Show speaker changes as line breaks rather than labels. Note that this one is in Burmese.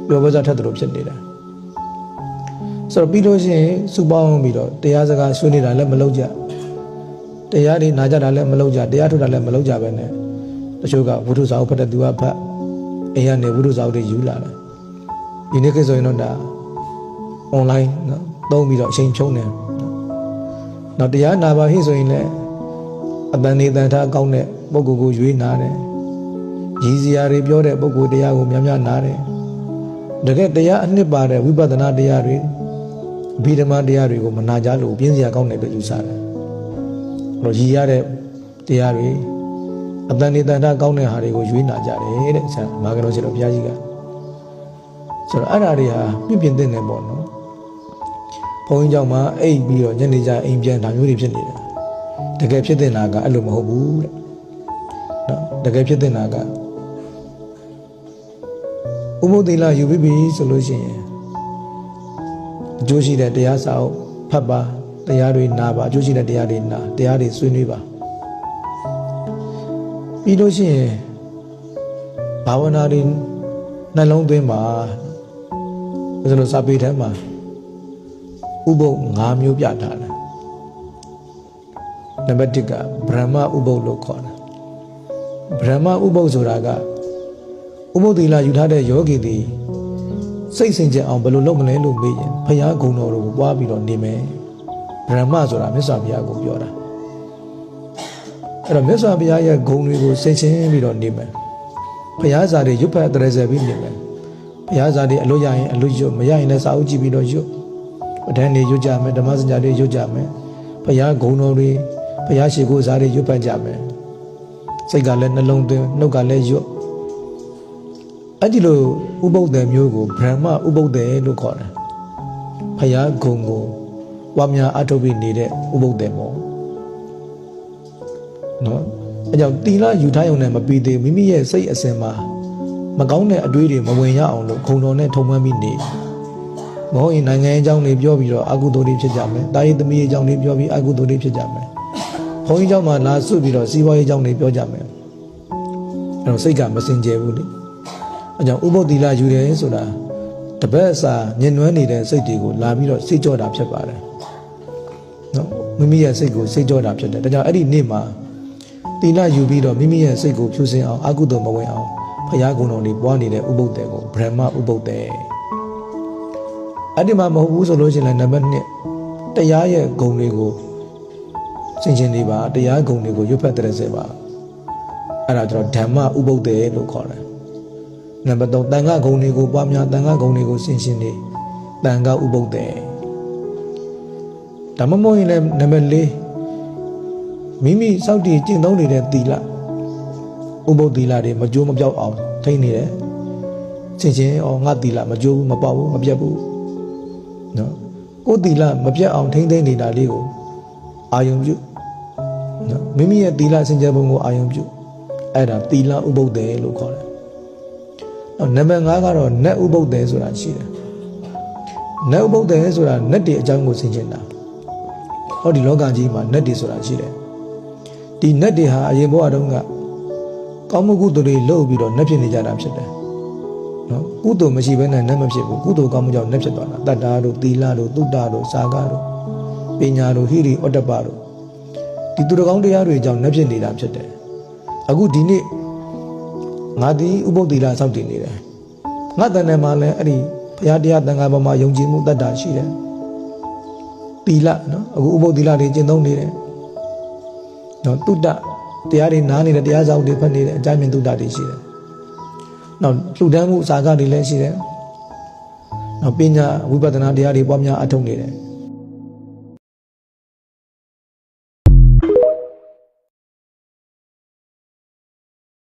ပြောပါစားထက်တယ်လို့ဖြစ်နေတာဆိုတော့ပြီးလို့ရှိရင်စုပေါင်းပြီးတော့တရားစကားဆွေးနေတာလည်းမလုပ်ကြတရားတွေနာကြတာလည်းမလုပ်ကြတရားထုတ်တာလည်းမလုပ်ကြပဲနဲ့တချို့ကဝိသုစာအုပ်ဖတ်တဲ့သူကဖတ်အိမ်ကနေဝိသုစာအုပ်တွေယူလာတယ်ဒီနေ့ခေတ်ဆိုရင်တော့ဒါ online နော်သုံးပြီးတော့အချိန်ဖြုံးတယ်နောက်တရားနာပါဟိဆိုရင်လည်းအတန်နေတန်ထားကောင်းတဲ့ပုဂ္ဂိုလ်ကိုရွေးနာတယ်ရည်စရာတွေပြောတဲ့ပုဂ္ဂိုလ်တရားကိုများများနာတယ်တကယ်တရားအနှစ်ပါတဲ့ဝိပဿနာတရားတွေအဘိဓမ္မာတရားတွေကိုမနာကြလို့ပြင်းစရာကောင်းတယ်လို့ယူဆတယ်တော့ရည်ရတဲ့တရားတွေအတန်နေတန်ထားကောင်းတဲ့ဟာတွေကိုရွေးနာကြတယ်တဲ့ဆရာမာကတော်ဆရာတော်ဘုရားကြီးကဆိုတော့အဲ့ဒါတွေဟာပြည့်ပြည့်တဲ့နေပေါ့နော်ဘုန်းကြီးကျောင်းမှာအိပ်ပြီးတော့ညနေကျအိမ်ပြန်ဒါမျိုးတွေဖြစ်နေတယ်တကယ်ဖြစ်တဲ့နာကအဲ့လိုမဟုတ်ဘူးတဲ့နော်တကယ်ဖြစ်တဲ့နာကဥပုသ္တိလယူပြီးပြီဆိုလို့ရှိရင်အကျိုးရှိတဲ့တရားစာအုပ်ဖတ်ပါတရားတွေနာပါအကျိုးရှိတဲ့တရားတွေနာတရားတွေဆွေးနွေးပါပြီးလို့ရှိရင်ဘာဝနာတွေနှလုံးသွင်းပါဒါဆိုလို့စာပေထဲမှာဥပုပ်5မျိုးပြထားတယ်နံပါတ်1ကဗြဟ္မဥပုပ်လို့ခေါ်တယ်ဗြဟ္မဥပုပ်ဆိုတာကဥပုပ်သီလယူထားတဲ့ယောဂီတွေစိတ်စင်ကြယ်အောင်ဘယ်လိုလုပ်မလဲလို့မေးရင်ဘုရားဂုဏ်တော်ကိုပွားပြီးတော့နေမယ်ဗြဟ္မဆိုတာမြတ်စွာဘုရားကိုပြောတာအဲ့တော့မြတ်စွာဘုရားရဲ့ဂုဏ်တွေကိုဆင်ခြင်ပြီးတော့နေမယ်ဘုရားစာတွေရွတ်ဖတ်တရဇယ်ပြီးနေမယ်ဘုရားစာတွေအလို့ရရင်အလို့ရွတ်မရရင်လည်းစာအုပ်ကြည့်ပြီးတော့ရွတ်ပဋ္ဌာန်းတွေရွတ်ကြမယ်ဓမ္မစကြာတွေရွတ်ကြမယ်ဘုရားဂုဏ်တော်တွေဘုရားရှိခိုးစားတွေရွတ်ဖတ်ကြမယ်စိတ်ကလည်းနှလုံးသွင်းနှုတ်ကလည်းရွတ်အဲ့ဒီလိုဥပုပ်တယ်မျိုးကိုဗြဟ္မဥပုပ်တယ်လို့ခေါ်တယ်ဘုရားဂုဏ်ကိုဝါများအထုတ်ပြီးနေတဲ့ဥပုပ်တယ်ပေါ့နော်အဲကြောင့်တီလာယူထားရုံနဲ့မပြီးသေးမိမိရဲ့စိတ်အစဉ်မှာမကောင်းတဲ့အတွေးတွေမဝင်ရအောင်လို့ဂုဏ်တော်နဲ့ထုံမှန်းပြီးနေမဟုတ်ရင်နိုင်ငံအကြောင်းတွေပြောပြီးတော့အကုသိုလ်တွေဖြစ်ကြမယ်တာရေးသမီးအကြောင်းတွေပြောပြီးအကုသိုလ်တွေဖြစ်ကြမယ်ဘုန်းကြီးเจ้าမှာလာဆွပြီးတော့စီးပွားရေးအကြောင်းတွေပြောကြမယ်အဲတော့စိတ်ကမစင်ကြယ်ဘူးလေအဲကြောင့်ဥပုပ်သီလယူတယ်ဆိုတာတပတ်အစာညင်နွမ်းနေတဲ့စိတ်တွေကိုလာပြီးတော့စိတ်ကြောတာဖြစ်ပါတယ်နော်မိမိရဲ့စိတ်ကိုစိတ်ကြောတာဖြစ်တယ်ဒါကြောင့်အဲ့ဒီနေ့မှာသီလယူပြီးတော့မိမိရဲ့စိတ်ကိုဖြူစင်အောင်အကုသိုလ်မဝင်အောင်ဘုရားဂုဏ်တော်တွေပွားနေတဲ့ဥပုပ်တယ်ကိုဗြဟ္မဥပုပ်တယ်အဲ့ဒီမှာမဟုတ်ဘူးဆိုလို့ရှိရင်လည်းနံပါတ်1တရားရဲ့ဂုဏ်တွေကိုစင်ရှင်တွေပါတရားဂုဏ်တွေကိုရွတ်ဖတ်တဲ့စေပါအဲ့ဒါကျတော့ဓမ္မဥပုပ်တယ်လို့ခေါ်တယ်နံပါတ်3တန်ခါဂုဏ်တွေကိုပွားများတန်ခါဂုဏ်တွေကိုစင်ရှင်တွေတန်ခါဥပုပ်တယ်ဓမ္မမို့ရင်လည်းနံပါတ်4မိမိစောင့်တည်ကျင့်သုံးနေတဲ့သီလဥပုပ်သီလတွေမကြိုးမပြောက်အောင်ထိန်းနေတယ်စင်ရှင်ငါသီလမကြိုးဘူးမပေါက်ဘူးမပြတ်ဘူးနော်ကိုယ်သီလမပြတ်အောင်ထိန်းသိမ်းနေတာလေးကိုအာယုံပြုနော်မိမိရဲ့သီလစင်ကြယ်ပုံကိုအာယုံပြုအဲ့ဒါသီလဥပုပ်တယ်လို့ခေါ်တယ်နောက်နံပါတ်5ကတော့နတ်ဥပုပ်တယ်ဆိုတာရှိတယ်နတ်ဥပုပ်တယ်ဆိုတာနတ်တွေအကြောင်းကိုဆင်ခြင်တာဟောဒီလောကကြီးမှာနတ်တွေဆိုတာရှိတယ်ဒီနတ်တွေဟာအရင်ဘဝတုန်းကကောင်းမှုကုသိုလ်တွေလုပ်ပြီးတော့နတ်ဖြစ်နေကြတာဖြစ်တယ်နော်ကုသိုလ်မရှိဘဲနဲ့နတ်မဖြစ်ဘူးကုသိုလ်ကောင်းမှုကြောင့်နတ်ဖြစ်သွားတာတတ္တာတို့သီလတို့သုတ္တတို့စာကတို့ပညာတို့ဟိရိဩတ္တပတို့ဒီသူတော်ကောင်းတရားတွေကြောင့်နတ်ဖြစ်နေတာဖြစ်တယ်အခုဒီနေ့ငါဒီဥပုပ်သီလစောင့်တည်နေတယ်ငါတန်တယ်မှာလည်းအဲ့ဒီဘုရားတရားတန်ခါပေါ်မှာယုံကြည်မှုတတ္တာရှိတယ်သီလနော်အခုဥပုပ်သီလတွေကျင့်သုံးနေတယ်နော်သုတ္တတရားတွေနားနေတဲ့တရားဆောင်တွေဖတ်နေတဲ့အကြိုင်မြင်သုတ္တတွေရှိတယ်နောက်လှူဒန်းမှုစာကတွေလည်းရှိတယ်နောက်ပညာဝိပဿနာတရားတွေပွားများအထောက်နေတယ်